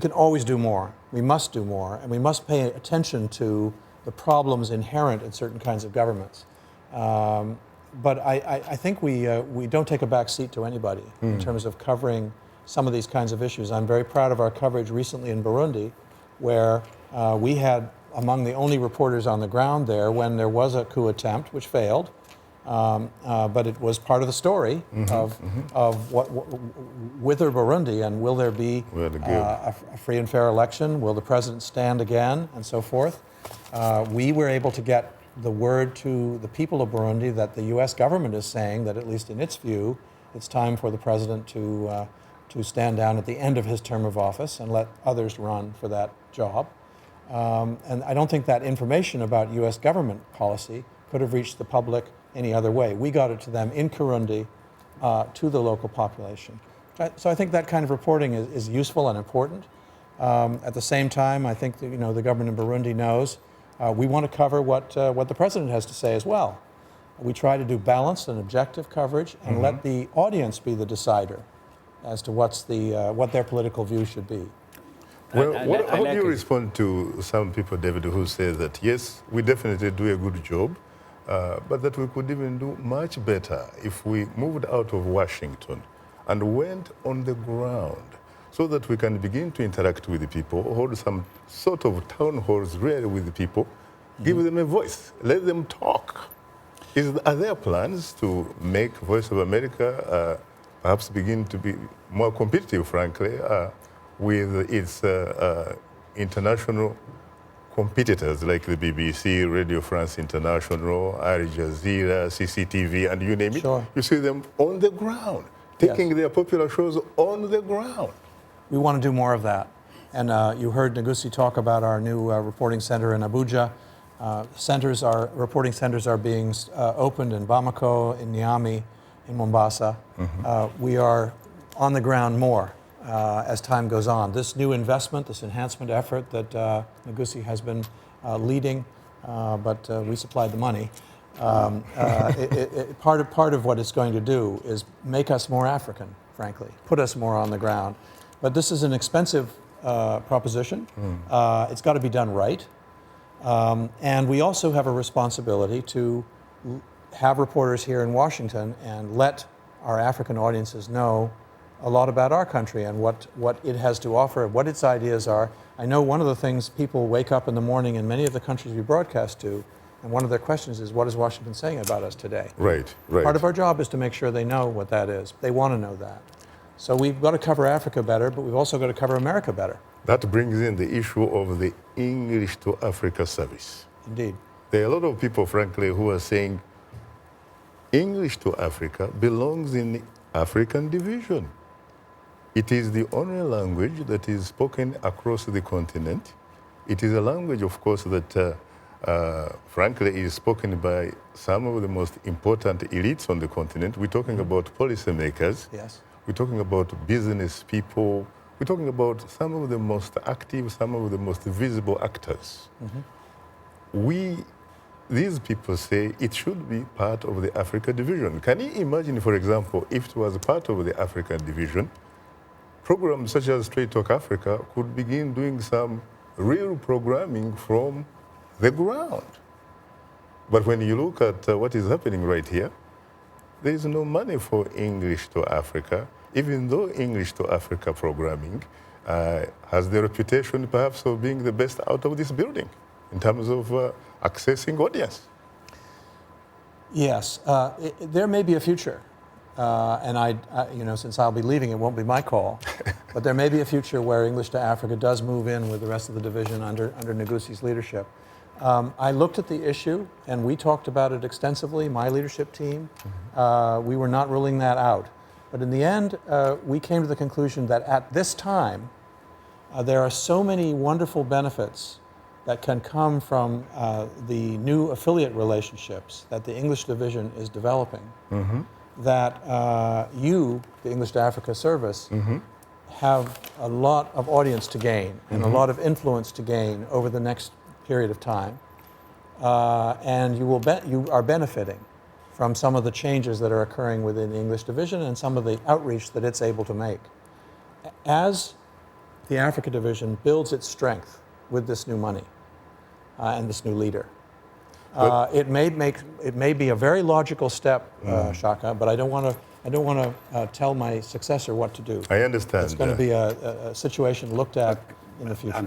Speaker 7: can always do more. We must do more, and we must pay attention to the problems inherent in certain kinds of governments. But I think we don't take a back seat to anybody in terms of covering some of these kinds of issues. I'm very proud of our coverage recently in Burundi, where we had among the only reporters on the ground there when there was a coup attempt, which failed. But it was part of the story of whither Burundi, and will there be a free and fair election? Will the president stand again, and so forth? We were able to get the word to the people of Burundi that the U.S. government is saying that, at least in its view, it's time for the president to stand down at the end of his term of office and let others run for that job. And I don't think that information about U.S. government policy could have reached the public any other way. We got it to them in Kirundi, to the local population. So I think that kind of reporting is useful and important. At the same time, I think that, the government in Burundi knows we want to cover what the president has to say as well. We try to do balanced and objective coverage and let the audience be the decider as to what their political view should be.
Speaker 1: Well, how do you respond to some people, David, who say that, yes, we definitely do a good job, but that we could even do much better if we moved out of Washington and went on the ground so that we can begin to interact with the people, hold some sort of town halls really with the people, give them a voice, let them talk. Are there plans to make Voice of America perhaps begin to be more competitive, frankly, with its international competitors like the BBC, Radio France International, Al Jazeera, CCTV, and you name it?
Speaker 7: Sure.
Speaker 1: You see them on the ground, taking their popular shows on the ground.
Speaker 7: We want to do more of that. And you heard Negussie talk about our new reporting center in Abuja. Reporting centers are being opened in Bamako, in Niamey, in Mombasa. We are on the ground more as time goes on. This new investment, this enhancement effort that Negussie has been leading, but we supplied the money. Part of what it's going to do is make us more African, frankly, put us more on the ground. But this is an expensive proposition. It's got to be done right. And we also have a responsibility to have reporters here in Washington and let our African audiences know a lot about our country and what it has to offer, what its ideas are. I know one of the things people wake up in the morning in many of the countries we broadcast to, and one of their questions is, what is Washington saying about us today?
Speaker 1: Right.
Speaker 7: Part of our job is to make sure they know what that is. They want to know that. So we've got to cover Africa better, but we've also got to cover America better.
Speaker 1: That brings in the issue of the English to Africa service.
Speaker 7: Indeed.
Speaker 1: There are a lot of people, frankly, who are saying English to Africa belongs in the African division. It is the only language that is spoken across the continent. It is a language, of course, that frankly is spoken by some of the most important elites on the continent. We're talking about policymakers.
Speaker 7: Yes.
Speaker 1: We're talking about business people. We're talking about some of the most active, some of the most visible actors. These people say it should be part of the Africa division. Can you imagine, for example, if it was part of the African division, programs such as Straight Talk Africa could begin doing some real programming from the ground. But when you look at what is happening right here, there is no money for English to Africa, even though English to Africa programming has the reputation perhaps of being the best out of this building in terms of accessing audience.
Speaker 7: Yes, there may be a future. And I, since I'll be leaving, it won't be my call. But there may be a future where English to Africa does move in with the rest of the division under Negussie's leadership. I looked at the issue, and we talked about it extensively, my leadership team. We were not ruling that out. But in the end, we came to the conclusion that at this time, there are so many wonderful benefits that can come from the new affiliate relationships that the English division is developing, that you, the English to Africa service, have a lot of audience to gain and a lot of influence to gain over the next period of time. And you are benefiting from some of the changes that are occurring within the English division and some of the outreach that it's able to make. As the Africa division builds its strength with this new money and this new leader, it may be a very logical step, Shaka, but I don't want to tell my successor what to do.
Speaker 1: I understand.
Speaker 7: It's going to be a situation looked at in the future.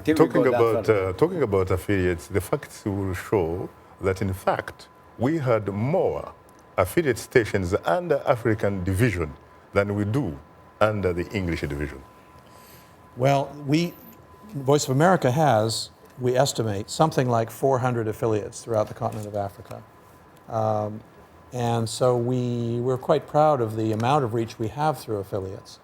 Speaker 1: Talking about affiliates, the facts will show that in fact we had more affiliate stations under African division than we do under the English division.
Speaker 7: Well, Voice of America has, we estimate, something like 400 affiliates throughout the continent of Africa. And so we're quite proud of the amount of reach we have through affiliates.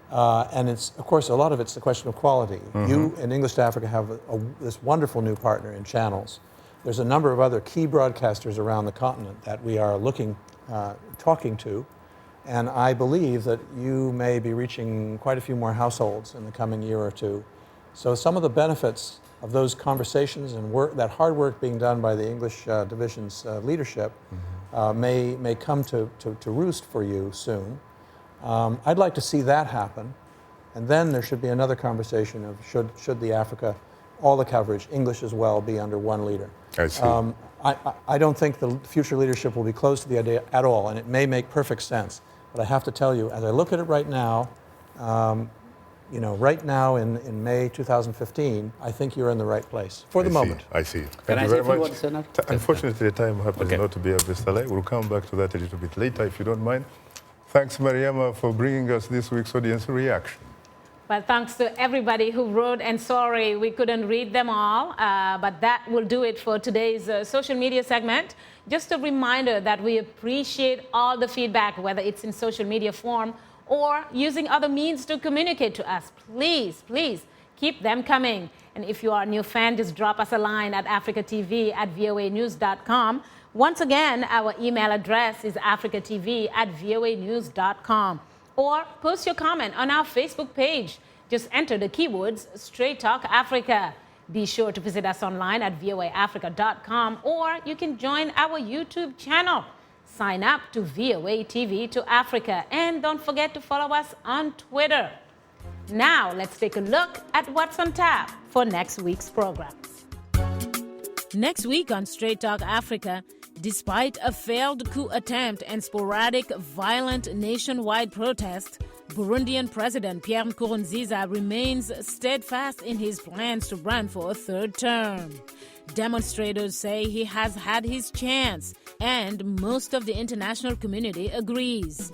Speaker 7: And it's, of course, a lot of it's the question of quality. You in English to Africa have this wonderful new partner in channels. There's a number of other key broadcasters around the continent that we are talking to. And I believe that you may be reaching quite a few more households in the coming year or two. So some of the benefits of those conversations and that hard work being done by the English division's leadership may come to roost for you soon. I'd like to see that happen. And then there should be another conversation of should the Africa, all the coverage, English as well, be under one leader.
Speaker 1: I see.
Speaker 7: I don't think the future leadership will be close to the idea at all, and it may make perfect sense. But I have to tell you, as I look at it right now, right now in May 2015, I think you're in the right place for the moment.
Speaker 1: I see. Thank you very much. Unfortunately, the time happens not to be of this delay. We'll come back to that a little bit later, if you don't mind. Thanks, Mariama, for bringing us this week's audience reaction.
Speaker 2: Well, thanks to everybody who wrote, and sorry we couldn't read them all, but that will do it for today's social media segment. Just a reminder that we appreciate all the feedback, whether it's in social media form or using other means to communicate to us. Please, please keep them coming. And if you are a new fan, just drop us a line at africatv@voanews.com. Once again, our email address is africatv@voanews.com. Or post your comment on our Facebook page. Just enter the keywords Straight Talk Africa. Be sure to visit us online at voaafrica.com, or you can join our YouTube channel. Sign up to VOA TV to Africa, and don't forget to follow us on Twitter. Now, let's take a look at what's on tap for next week's programs. Next week on Straight Talk Africa, despite a failed coup attempt and sporadic violent nationwide protests, Burundian President Pierre Nkurunziza remains steadfast in his plans to run for a third term. Demonstrators say he has had his chance, and most of the international community agrees.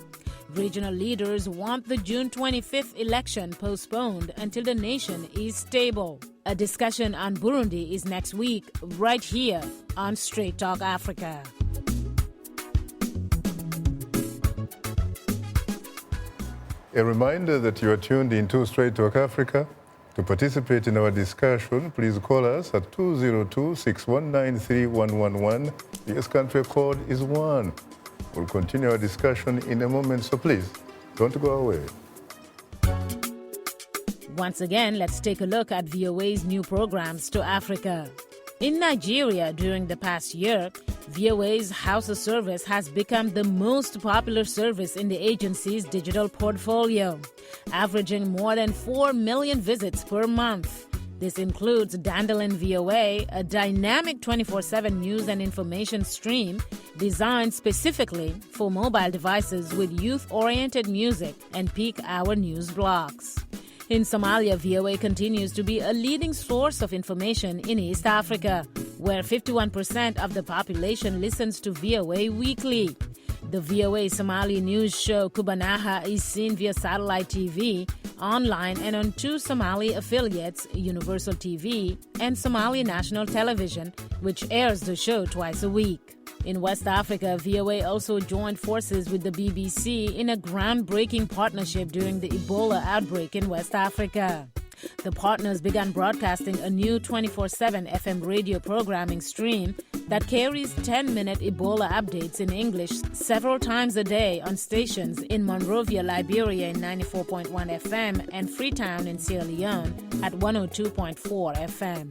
Speaker 2: Regional leaders want the June 25th election postponed until the nation is stable. A discussion on Burundi is next week, right here on Straight Talk Africa.
Speaker 1: A reminder that you are tuned into Straight Talk Africa. To participate in our discussion, please call us at 202-619-3111. The US country code is 1. We'll continue our discussion in a moment, so please don't go away.
Speaker 2: Once again, let's take a look at VOA's new programs to Africa. In Nigeria during the past year, VOA's House of Service has become the most popular service in the agency's digital portfolio, averaging more than 4 million visits per month. This includes Dandelion VOA, a dynamic 24/7 news and information stream designed specifically for mobile devices with youth-oriented music and peak-hour news blocks. In Somalia, VOA continues to be a leading source of information in East Africa, where 51% of the population listens to VOA weekly. The VOA Somali news show Kubanaha is seen via satellite TV, online, and on 2 Somali affiliates, Universal TV and Somali National Television, which airs the show twice a week. In West Africa, VOA also joined forces with the BBC in a groundbreaking partnership during the Ebola outbreak in West Africa. The partners began broadcasting a new 24/7 FM radio programming stream that carries 10-minute Ebola updates in English several times a day on stations in Monrovia, Liberia in 94.1 FM and Freetown in Sierra Leone at 102.4 FM.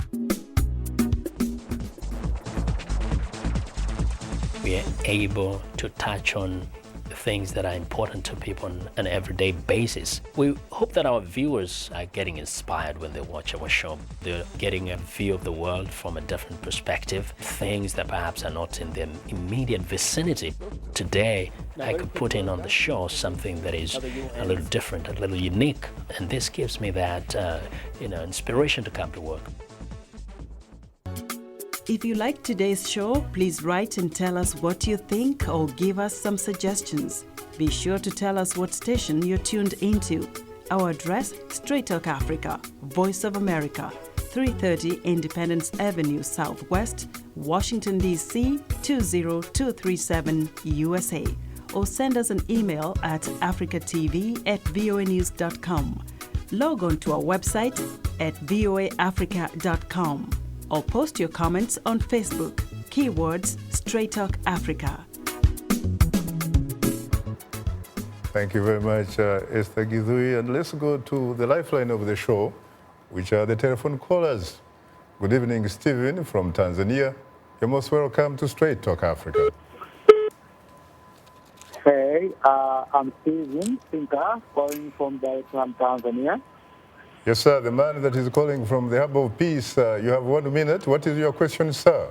Speaker 12: We are able to touch on things that are important to people on an everyday basis. We hope that our viewers are getting inspired when they watch our show. They're getting a view of the world from a different perspective, things that perhaps are not in their immediate vicinity. Today, I could put in on the show something that is a little different, a little unique, and this gives me that inspiration to come to work.
Speaker 10: If you like today's show, please write and tell us what you think or give us some suggestions. Be sure to tell us what station you're tuned into. Our address, Straight Talk Africa, Voice of America, 330 Independence Avenue Southwest, Washington, D.C. 20237 USA. Or send us an email at africatv@voanews.com. Log on to our website at voaafrica.com. Or post your comments on Facebook. Keywords Straight Talk Africa.
Speaker 1: Thank you very much, Esther Gizui. And let's go to the lifeline of the show, which are the telephone callers. Good evening, Stephen from Tanzania. You're most welcome to Straight Talk Africa.
Speaker 13: Hey, I'm Stephen Sinka, calling from Dar es Salaam, Tanzania.
Speaker 1: Yes, sir. The man that is calling from the Hub of Peace. You have 1 minute. What is your question, sir?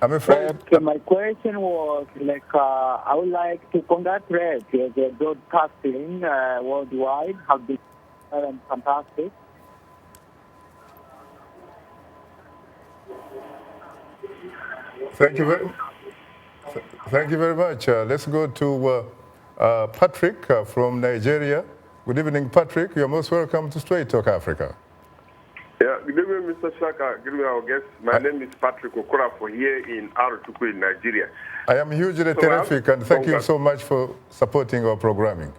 Speaker 1: I'm afraid.
Speaker 13: Okay, my question was I would like to congratulate the broadcasting worldwide have been fantastic.
Speaker 1: Thank you very much. Thank you very much. Let's go to Patrick from Nigeria. Good evening, Patrick. You're most welcome to Straight Talk Africa.
Speaker 14: Yeah, good evening, Mr. Shaka. Good evening, our guest. My name is Patrick Okorafor here in Arotukwu in Nigeria.
Speaker 1: I am hugely terrific, and thank you so much for supporting our programming.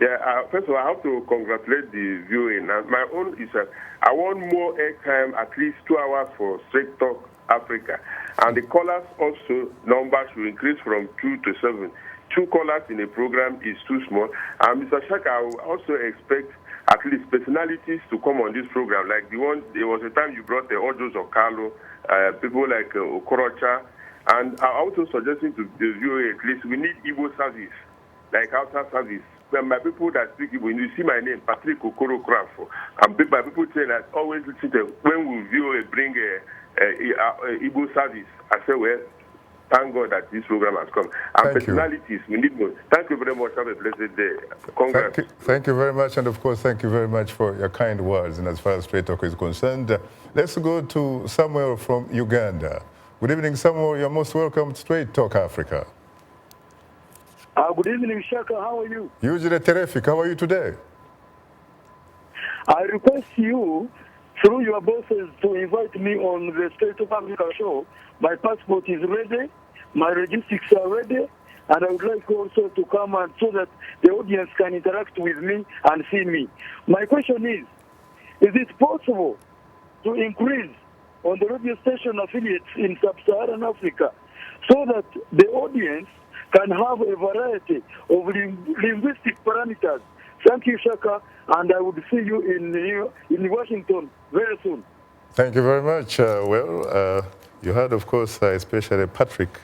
Speaker 14: Yeah, first of all, I have to congratulate the viewing. My own is I want more airtime, at least 2 hours for Straight Talk Africa. And the callers also, numbers will increase from 2 to 7. 2 callers in a program is too small. And Mr. Shaka, I will also expect at least personalities to come on this program. Like there was a time you brought the Ojos of Carlo, people like Okorocha. And I'm also suggesting to the VOA at least we need Igbo service, like outside service. When my people that speak Igbo, you see my name, Patrick Okorafor. And my people say that always listen to when we VOA bring Igbo service. I say, well, thank God that this program has come. And
Speaker 1: Thank you.
Speaker 14: personalities, we need more. Thank you very much. Have a blessed day. Congrats.
Speaker 1: Thank you very much, and of course, thank you very much for your kind words. And as far as Straight Talk is concerned, let's go to Samuel from Uganda. Good evening, Samuel. You're most welcome to Straight Talk Africa.
Speaker 15: Good evening, Shaka. How are you?
Speaker 1: Usually terrific. How are you today?
Speaker 15: I request you, through your bosses, to invite me on the State of Africa show. My passport is ready, my logistics are ready, and I would like also to come and so that the audience can interact with me and see me. My question is it possible to increase on the radio station affiliates in sub-Saharan Africa so that the audience can have a variety of linguistic parameters? Thank you, Shaka, and I would see you in Washington very soon.
Speaker 1: Thank you very much. You heard, of course, especially Patrick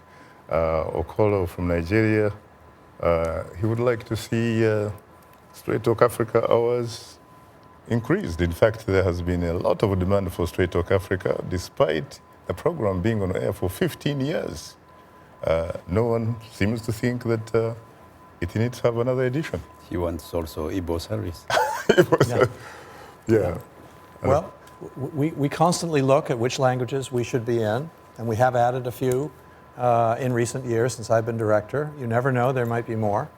Speaker 1: Okolo from Nigeria. He would like to see Straight Talk Africa hours increased. In fact, there has been a lot of demand for Straight Talk Africa, despite the program being on air for 15 years. No one seems to think that it needs to have another edition.
Speaker 8: He wants also Igbo service.
Speaker 1: Yeah.
Speaker 7: Well, we constantly look at which languages we should be in, and we have added a few in recent years since I've been director. You never know, there might be more.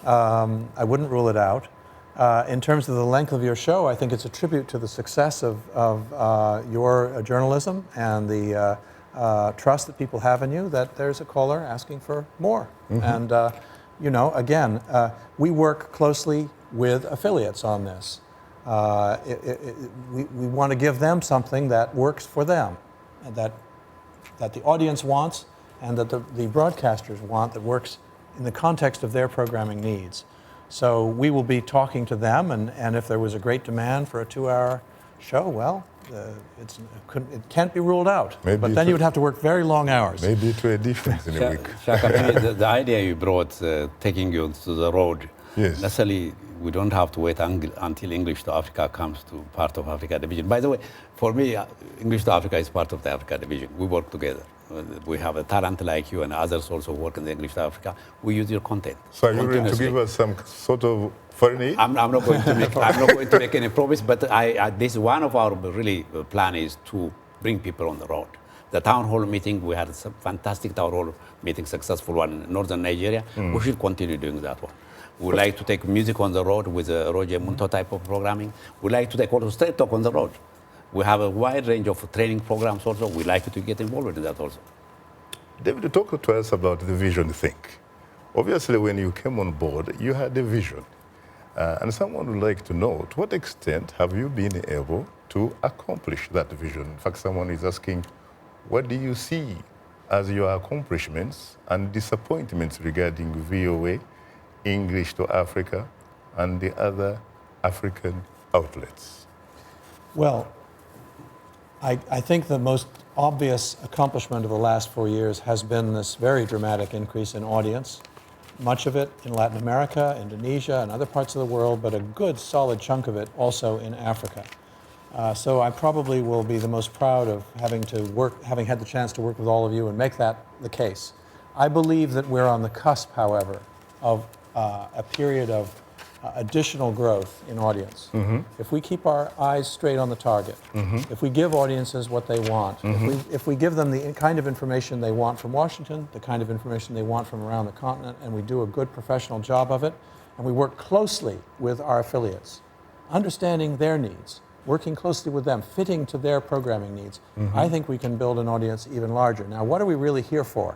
Speaker 7: I wouldn't rule it out. In terms of the length of your show, I think it's a tribute to the success of your journalism and the trust that people have in you that there's a caller asking for more. And, you know, again, we work closely with affiliates on this. We want to give them something that works for them, and that the audience wants and that the broadcasters want, that works in the context of their programming needs. So we will be talking to them, and if there was a great demand for a 2-hour show, well, it can't be ruled out.
Speaker 1: Maybe
Speaker 7: but then you would have to work very long hours.
Speaker 1: Maybe 2 editions in a week.
Speaker 8: Shaka, the idea you brought, taking you to the road,
Speaker 1: yes.
Speaker 8: Necessarily we don't have to wait until English to Africa comes to part of Africa division. By the way, for me, English to Africa is part of the Africa division. We work together. We have a talent like you and others also work in the English to Africa. We use your content.
Speaker 1: So are you ready to give us some sort of foreign aid?
Speaker 8: I'm not going to make. I'm not going to make any promise. But this one of our really plan is to bring people on the road. The town hall meeting, we had a fantastic town hall meeting, successful one in northern Nigeria. We should continue doing that one. We like to take music on the road with a Roger Munto type of programming. We like to take also Straight Talk on the road. We have a wide range of training programs also. We like to get involved in that also.
Speaker 1: David, talk to us about the vision thing. Obviously, when you came on board, you had a vision. And someone would like to know, to what extent have you been able to accomplish that vision? In fact, someone is asking, what do you see as your accomplishments and disappointments regarding VOA, English to Africa, and the other African outlets?
Speaker 7: Well, I think the most obvious accomplishment of the last 4 years has been this very dramatic increase in audience, much of it in Latin America, Indonesia, and other parts of the world, but a good solid chunk of it also in Africa. So I probably will be the most proud of having had the chance to work with all of you and make that the case. I believe that we're on the cusp, however, of a period of additional growth in audience. If we keep our eyes straight on the target, if we give audiences what they want, if we give them the kind of information they want from Washington, the kind of information they want from around the continent, and we do a good professional job of it, and we work closely with our affiliates, understanding their needs, working closely with them, fitting to their programming needs, I think we can build an audience even larger. Now, what are we really here for?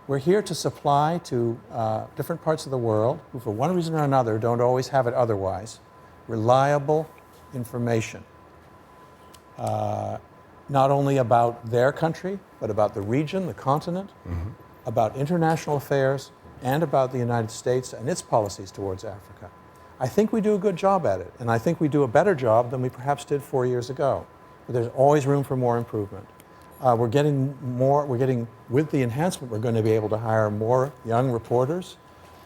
Speaker 7: We're here to supply to different parts of the world, who for one reason or another don't always have it otherwise, reliable information. Not only about their country, but about the region, the continent, about international affairs, and about the United States and its policies towards Africa. I think we do a good job at it, and I think we do a better job than we perhaps did 4 years ago. But there's always room for more improvement. We're getting, with the enhancement, we're going to be able to hire more young reporters,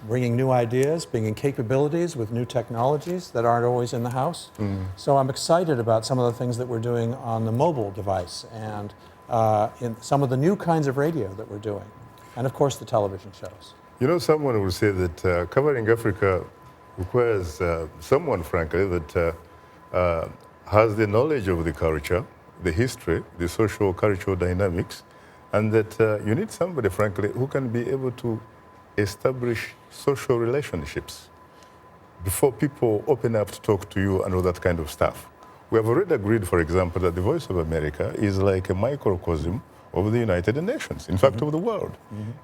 Speaker 7: bringing new ideas, bringing capabilities with new technologies that aren't always in the house. So I'm excited about some of the things that we're doing on the mobile device and in some of the new kinds of radio that we're doing. And of course, the television shows.
Speaker 1: You know, someone will say that covering Africa requires someone, frankly, that has the knowledge of the culture, the history, the social cultural dynamics, and that you need somebody, frankly, who can be able to establish social relationships before people open up to talk to you and all that kind of stuff. We have already agreed, for example, that the Voice of America is like a microcosm of the United Nations, in fact, of the world.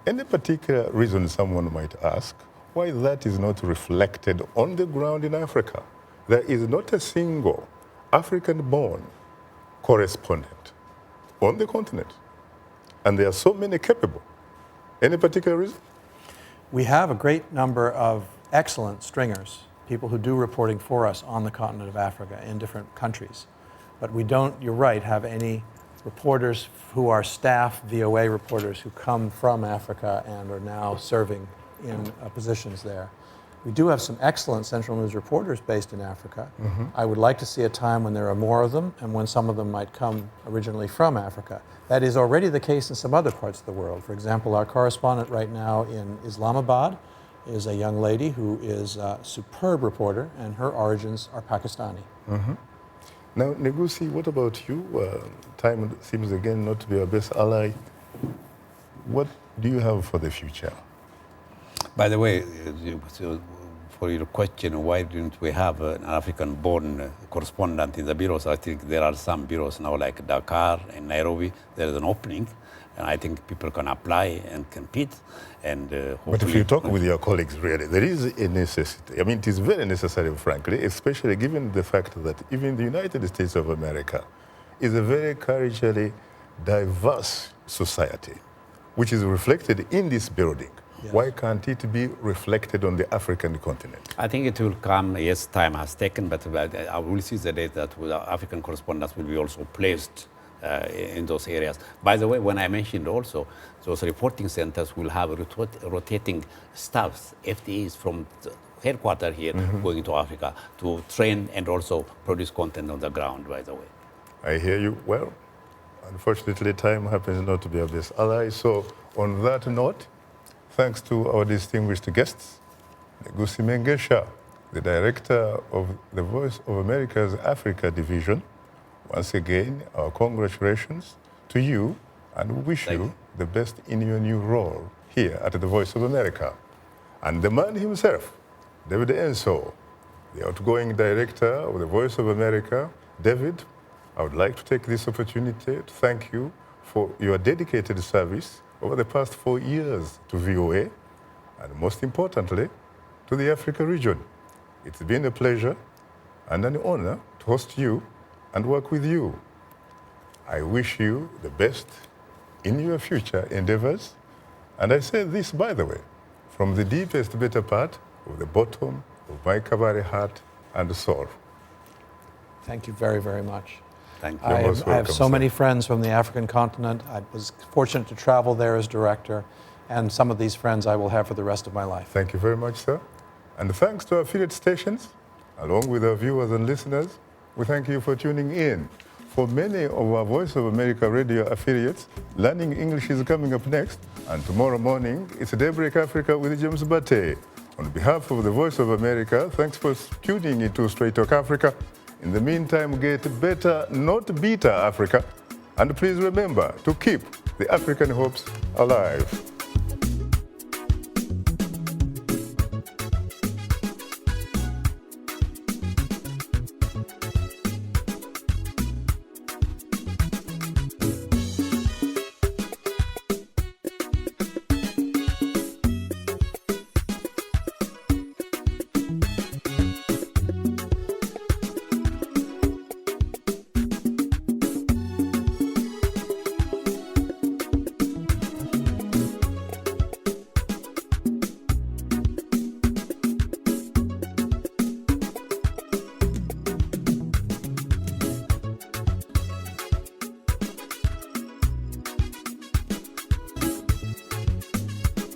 Speaker 1: Any particular reason someone might ask why that is not reflected on the ground in Africa? There is not a single African-born correspondent on the continent. And there are so many capable. Any particular reason?
Speaker 7: We have a great number of excellent stringers, people who do reporting for us on the continent of Africa in different countries. But we don't, you're right, have any reporters who are staff VOA reporters who come from Africa and are now serving in positions there. We do have some excellent Central News reporters based in Africa. I would like to see a time when there are more of them and when some of them might come originally from Africa. That is already the case in some other parts of the world. For example, our correspondent right now in Islamabad is a young lady who is a superb reporter, and her origins are Pakistani.
Speaker 1: Now, Negussie, what about you? Time seems again not to be our best ally. What do you have for the future?
Speaker 8: By the way, for your question, why didn't we have an African-born correspondent in the bureaus? I think there are some bureaus now, like Dakar and Nairobi. There is an opening, and I think people can apply and compete. And
Speaker 1: but if you talk with your colleagues, really, there is a necessity. I mean, it is very necessary, frankly, especially given the fact that even the United States of America is a very culturally diverse society, which is reflected in this building. Yes. Why can't it be reflected on the African continent?
Speaker 8: I think it will come, yes, time has taken, but I will see the day that African correspondents will be also placed in those areas. By the way, when I mentioned also, those reporting centers will have rotating staffs, FTEs from the headquarters here going to Africa to train and also produce content on the ground, by the way.
Speaker 1: I hear you. Well, unfortunately, time happens not to be our best ally. So on that note, thanks to our distinguished guests, Negussie Mengesha, the director of the Voice of America's Africa division. Once again, our congratulations to you, and we wish you the best in your new role here at the Voice of America. And the man himself, David Ensor, the outgoing director of the Voice of America. David, I would like to take this opportunity to thank you for your dedicated service over the past 4 years to VOA, and most importantly, to the Africa region. It's been a pleasure and an honor to host you and work with you. I wish you the best in your future endeavors. And I say this, by the way, from the deepest better part of the bottom of my Kabari heart and soul.
Speaker 7: Thank you very, very much.
Speaker 8: Thank you.
Speaker 7: I have so many friends from the African continent. I was fortunate to travel there as director, and some of these friends I will have for the rest of my life.
Speaker 1: Thank you very much, sir. And thanks to our affiliate stations, along with our viewers and listeners, we thank you for tuning in. For many of our Voice of America radio affiliates, Learning English is coming up next, and tomorrow morning, it's Daybreak Africa with James Bate. On behalf of the Voice of America, thanks for tuning into Straight Talk Africa. In the meantime, get better, not bitter Africa. And please remember to keep the African hopes alive.